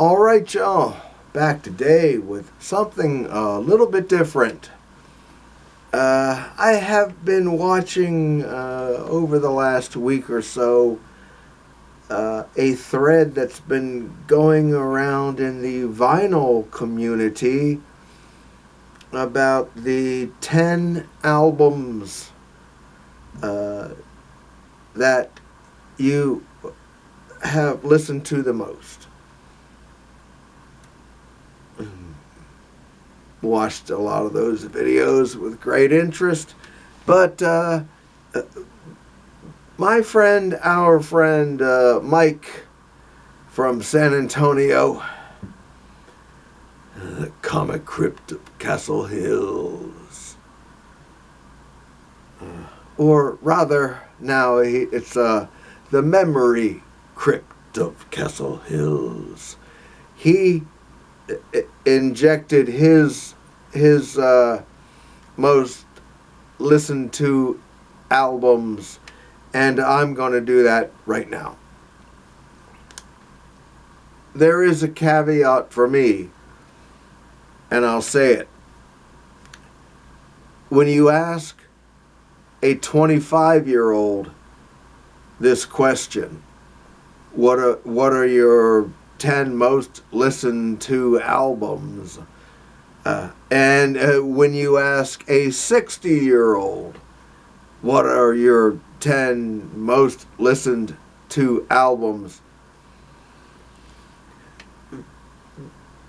All right, y'all. Back today with something a little bit different. I have been watching over the last week or so a thread that's been going around in the vinyl community about the 10 albums that you have listened to the most. Watched a lot of those videos with great interest, but my friend, our friend Mike from San Antonio, the Comic Crypt of Castle Hills, or rather now it's the Memory Crypt of Castle Hills. He injected his most listened to albums, and I'm going to do that right now. There is a caveat for me, and I'll say it. When you ask a 25-year-old this question, what are your 10 most listened to albums? And when you ask a 60-year-old, what are your 10 most listened to albums?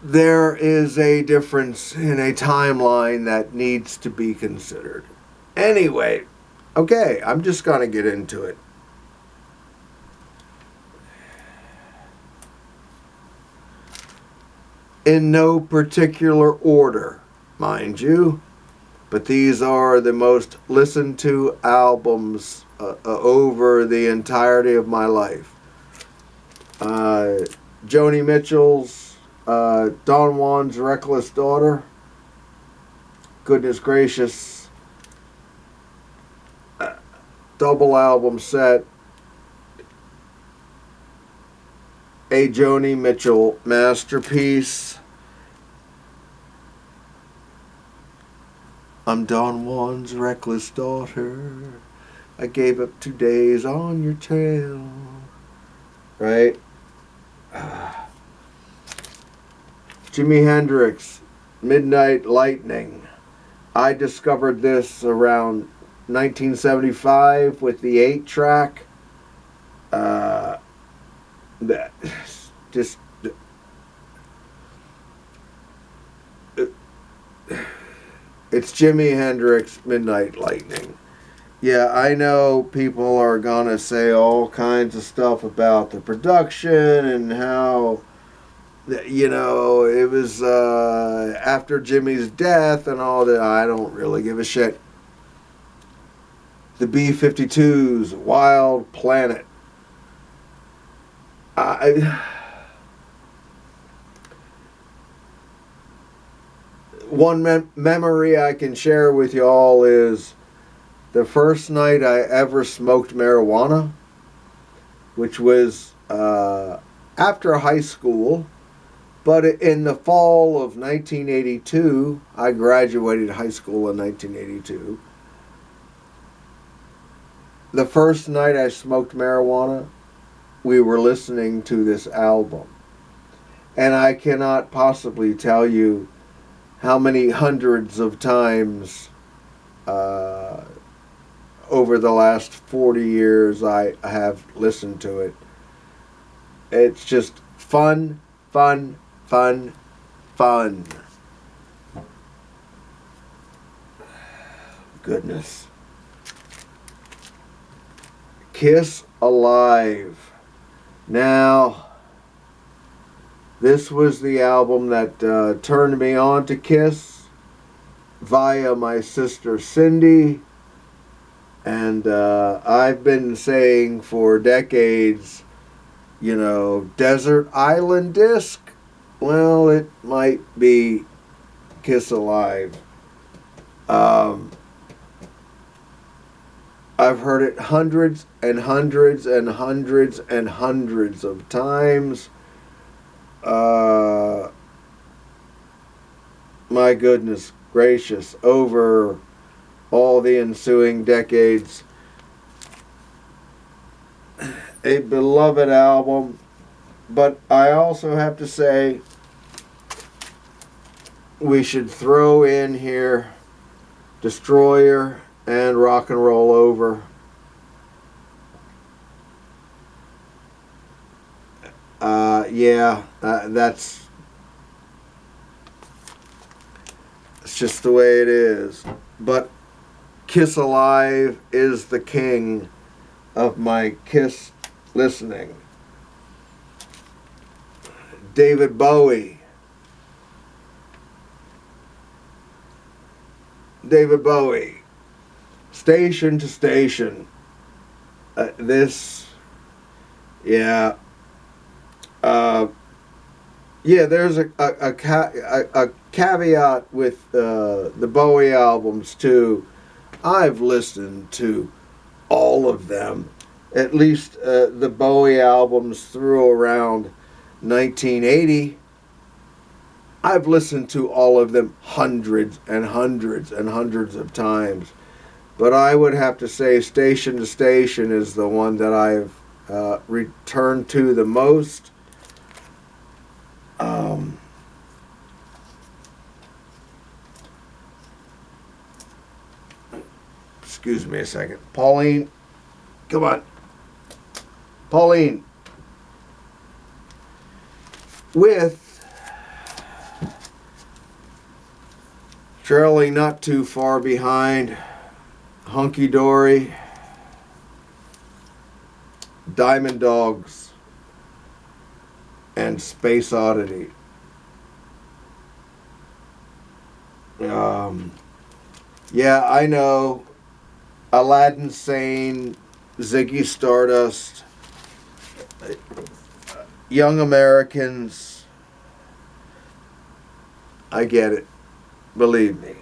There is a difference in a timeline that needs to be considered. Anyway, okay, I'm just going to get into it. In no particular order, mind you, but these are the most listened to albums over the entirety of my life. Joni Mitchell's Don Juan's Reckless Daughter. Goodness gracious. Double album set. A Joni Mitchell masterpiece. I'm Don Juan's reckless daughter. I gave up 2 days on your trail. Right? Jimi Hendrix, Midnight Lightning. I discovered this around 1975 with the 8-track. That just it's Jimi Hendrix, Midnight Lightning. Yeah, I know people are gonna say all kinds of stuff about the production and how, you know, it was after Jimmy's death and all that. I don't really give a shit. The B-52s, Wild Planet. One memory I can share with you all is the first night I ever smoked marijuana, which was after high school, but in the fall of 1982. I graduated high school in 1982. The first night I smoked marijuana, we were listening to this album. And I cannot possibly tell you how many hundreds of times over the last 40 years I have listened to it. It's just fun, fun, fun, fun. Goodness. Kiss Alive. Now, this was the album that turned me on to Kiss via my sister Cindy. And I've been saying for decades, you know, Desert Island Disc. Well, it might be Kiss Alive. I've heard it hundreds and hundreds and hundreds and hundreds of times. my goodness gracious, over all the ensuing decades, a beloved album. But I also have to say, we should throw in here Destroyer and Rock and Roll Over. That's it's just the way it is. But Kiss Alive is the king of my Kiss listening. David Bowie. David Bowie. Station to Station. There's a caveat with the Bowie albums too. I've listened to all of them, at least the Bowie albums through around 1980. I've listened to all of them hundreds and hundreds and hundreds of times. But I would have to say Station to Station is the one that I've returned to the most. Excuse me a second. Pauline, come on. Pauline. With trailing not too far behind, Hunky Dory, Diamond Dogs, and Space Oddity. I know. Aladdin Sane, Ziggy Stardust, Young Americans. I get it. Believe me.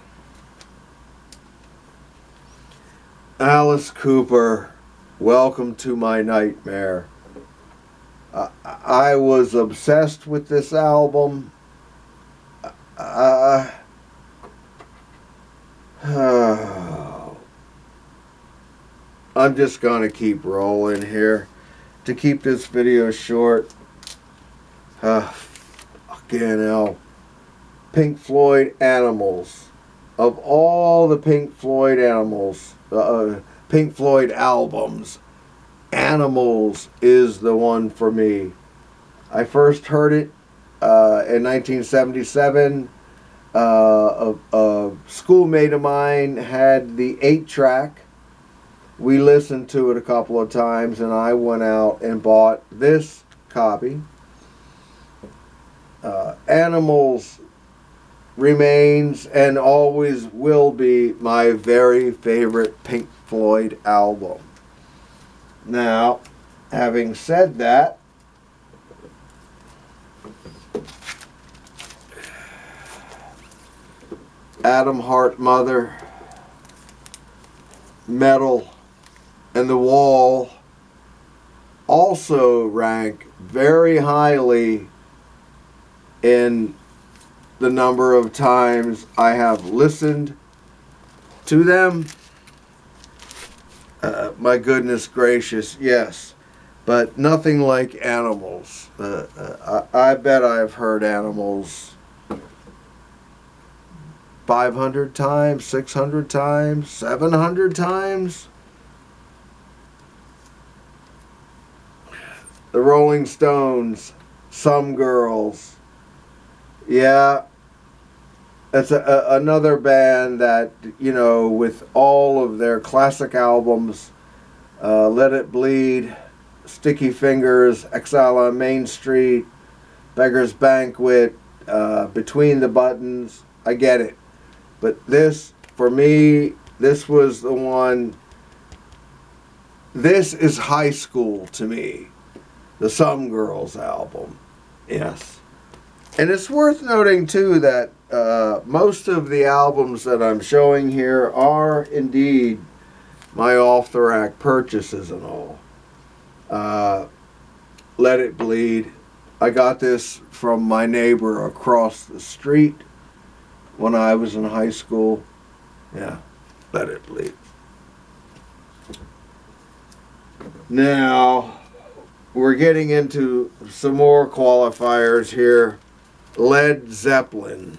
Alice Cooper, Welcome to My Nightmare. I was obsessed with this album. I'm just going to keep rolling here to keep this video short. Fucking hell. Pink Floyd Animals. Of all the Pink Floyd Pink Floyd albums, Animals is the one for me. I first heard it in 1977. A schoolmate of mine had the 8-track. We listened to it a couple of times, and I went out and bought this copy. Animals remains and always will be my very favorite Pink Floyd album. Now, having said that, Atom Heart Mother, Metal, and The Wall also rank very highly in the number of times I have listened to them. My goodness gracious, yes. But nothing like Animals. I bet I've heard Animals 500 times, 600 times, 700 times. The Rolling Stones, Some Girls. Yeah, it's another band that, you know, with all of their classic albums, Let It Bleed, Sticky Fingers, Exile on Main Street, Beggar's Banquet, Between the Buttons, I get it. But this, for me, this was the one, this is high school to me. The Some Girls album, yes. And it's worth noting, too, that most of the albums that I'm showing here are indeed my off-the-rack purchases and all. Let It Bleed, I got this from my neighbor across the street when I was in high school. Yeah, let it bleed. Now, we're getting into some more qualifiers here. Led Zeppelin.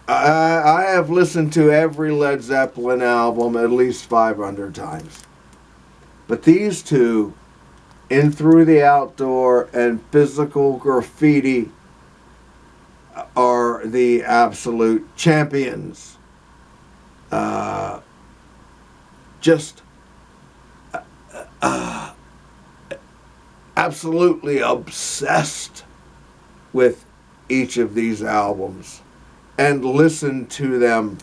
I have listened to every Led Zeppelin album at least 500 times. But these two, In Through the Outdoor and Physical Graffiti, are the absolute champions. Just absolutely obsessed with each of these albums and listened to them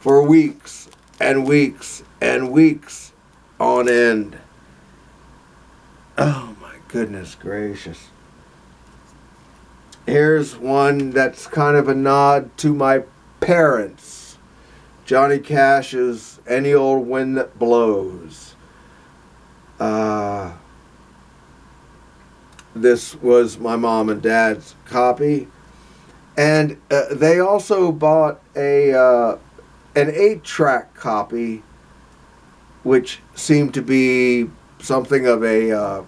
for weeks and weeks and weeks on end. Oh my goodness gracious. Here's one that's kind of a nod to my parents. Johnny Cash's Any Old Wind That Blows. This was my mom and dad's copy. And they also bought an 8-track copy, which seemed to be something of a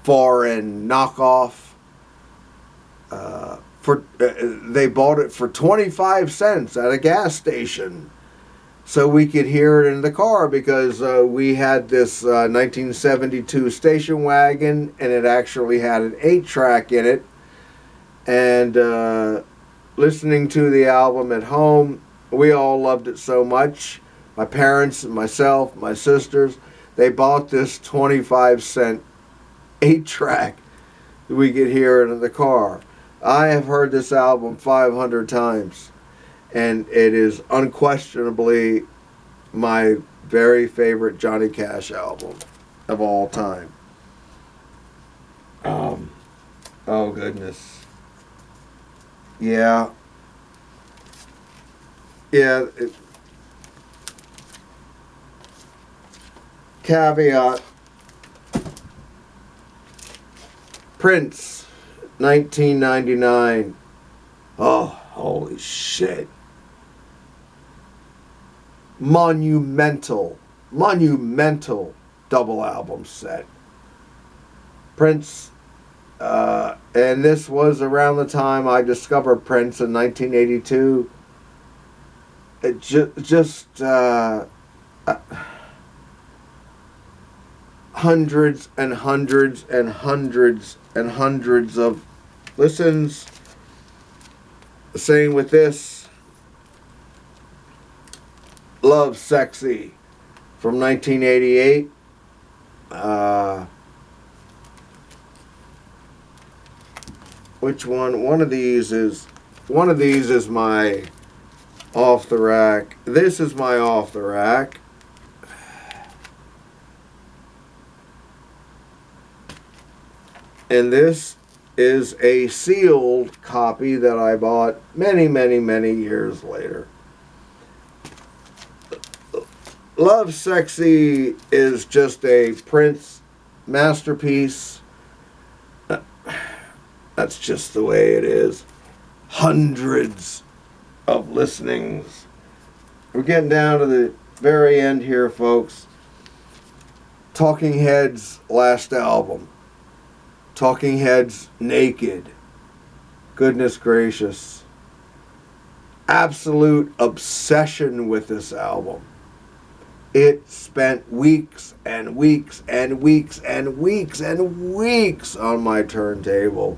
foreign knockoff. They bought it for 25 cents at a gas station, so we could hear it in the car, because we had this 1972 station wagon, and it actually had an 8-track in it. And listening to the album at home, we all loved it so much. My parents, myself, my sisters, they bought this 25-cent 8-track. We could hear it in the car. I have heard this album 500 times, and it is unquestionably my very favorite Johnny Cash album of all time. Oh goodness. Yeah. Yeah. Caveat. Prince, 1999. Oh, holy shit. Monumental double album set. Prince, and this was around the time I discovered Prince in 1982. It hundreds and hundreds and hundreds and hundreds of listens. Same with this. Love Sexy from 1988. Which one? One of these is my off the rack. This is my off the rack. And this is a sealed copy that I bought many, many, many years later. Love Sexy is just a Prince masterpiece. That's just the way it is. Hundreds of listenings. We're getting down to the very end here, folks. Talking Heads' last album. Talking Heads Naked. Goodness gracious. Absolute obsession with this album. It spent weeks and weeks and weeks and weeks and weeks on my turntable.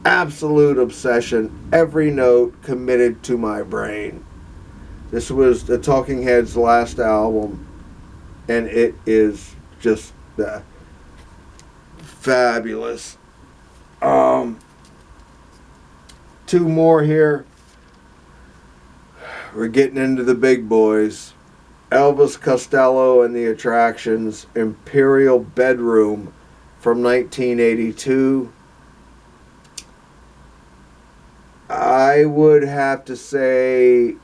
Absolute obsession. Every note committed to my brain. This was the Talking Heads' last album, and it is just fabulous. Two more here. We're getting into the big boys. Elvis Costello and the Attractions, Imperial Bedroom from 1982. I would have to say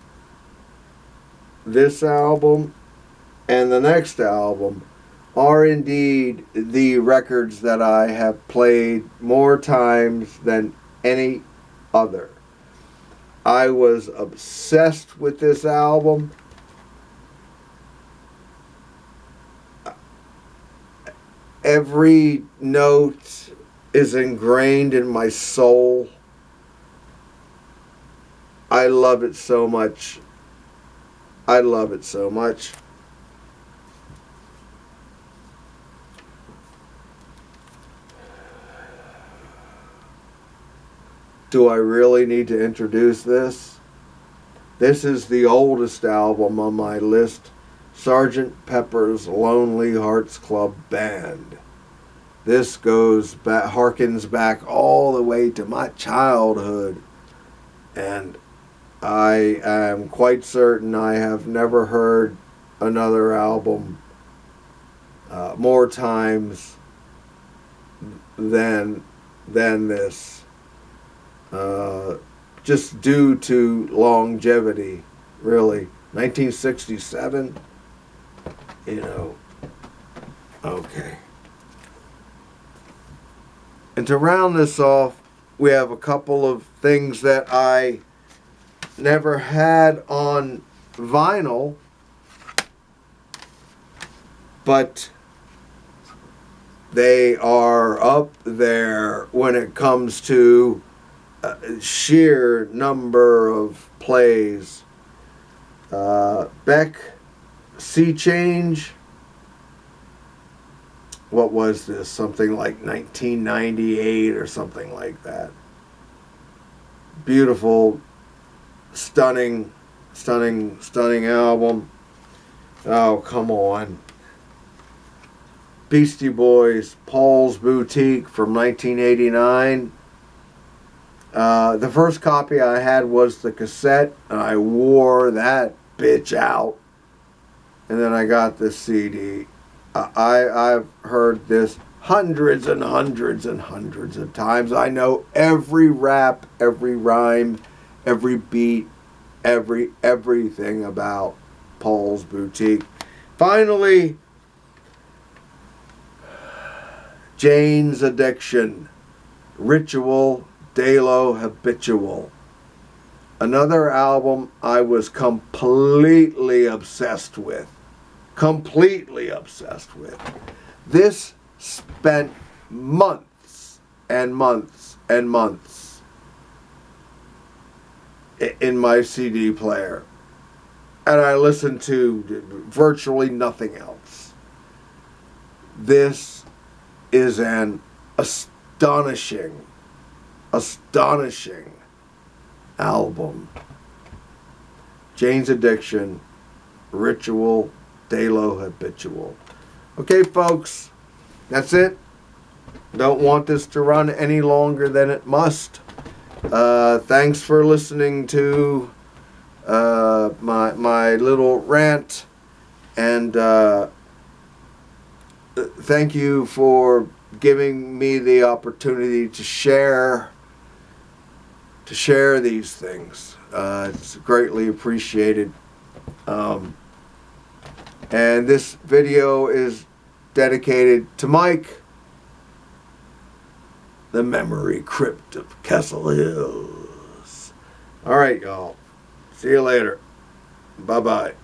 this album and the next album are indeed the records that I have played more times than any other. I was obsessed with this album. Every note is ingrained in my soul. I love it so much. I love it so much. Do I really need to introduce this? This is the oldest album on my list, Sgt. Pepper's Lonely Hearts Club Band. This goes back, harkens back all the way to my childhood, and I am quite certain I have never heard another album more times than this. Just due to longevity, really. 1967, okay. And to round this off, we have a couple of things that I never had on vinyl, but they are up there when it comes to sheer number of plays. Beck, Sea Change. What was this? Something like 1998 or something like that. Beautiful, stunning album. Oh, come on. Beastie Boys, Paul's Boutique from 1989. The first copy I had was the cassette, and I wore that bitch out. And then I got the CD. I've heard this hundreds and hundreds and hundreds of times. I know every rap, every rhyme, every beat, everything about Paul's Boutique. Finally, Jane's Addiction, Ritual, Delo, Habitual. Another album I was completely obsessed with. This spent months and months and months in my CD player. And I listened to virtually nothing else. This is an astonishing album. Jane's Addiction, Ritual, Delo, Habitual. Okay, folks, that's it. Don't want this to run any longer than it must. Thanks for listening to my little rant, and thank you for giving me the opportunity to share these things. It's greatly appreciated. And this video is dedicated to Mike, the memory crypt of Castle Hills. All right, y'all. See you later. Bye-bye.